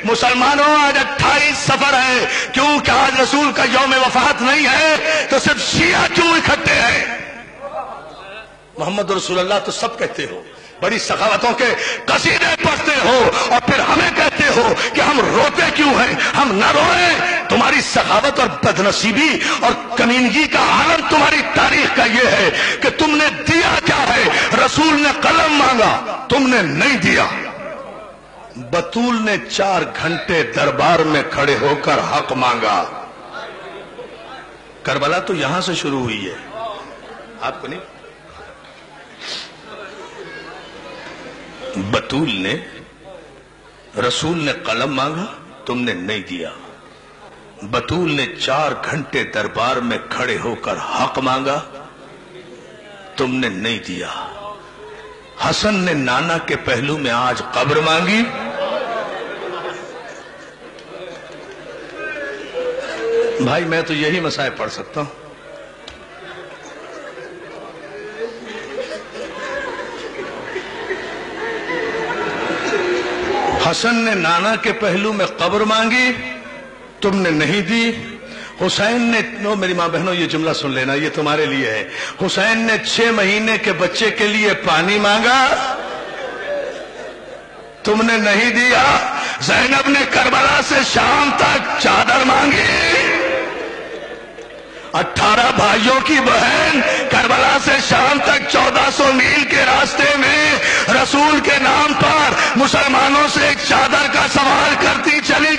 مسلمانوں آج 28 سفر ہے، کیوں کہ آج رسول کا یوم وفات نہیں ہے تو صرف شیعہ کیوں اکٹھے ہیں؟ محمد رسول اللہ تو سب کہتے ہو، بڑی سخاوتوں کے قصیدے پڑھتے ہو، اور پھر ہمیں کہتے ہو کہ ہم روتے کیوں ہیں؟ ہم نہ روئیں۔ تمہاری سخاوت اور بدنصیبی اور کمینگی کا عالم تمہاری تاریخ کا یہ ہے کہ تم نے دیا کیا ہے؟ رسول نے قلم مانگا، تم نے نہیں دیا۔ بطول نے 4 گھنٹے دربار میں کھڑے ہو کر حق مانگا۔ کربلا تو یہاں سے شروع ہوئی ہے، آپ کو نہیں؟ بطول نے، رسول نے قلم مانگا، تم نے نہیں دیا۔ بطول نے 4 گھنٹے دربار میں کھڑے ہو کر حق مانگا، تم نے نہیں دیا۔ حسن نے نانا کے پہلو میں آج قبر مانگی، بھائی میں تو یہی مسائل پڑھ سکتا ہوں۔ حسن نے نانا کے پہلو میں قبر مانگی، تم نے نہیں دی۔ حسین نے، میری ماں بہنوں یہ جملہ سن لینا، یہ تمہارے لیے ہے۔ حسین نے 6 مہینے کے بچے کے لیے پانی مانگا، تم نے نہیں دیا۔ زینب نے کربلا سے شام تک چادر مانگی، 18 بھائیوں کی بہن کربلا سے شام تک 1400 میل کے راستے میں رسول کے نام پر مسلمانوں سے ایک چادر کا سوال کرتی چلی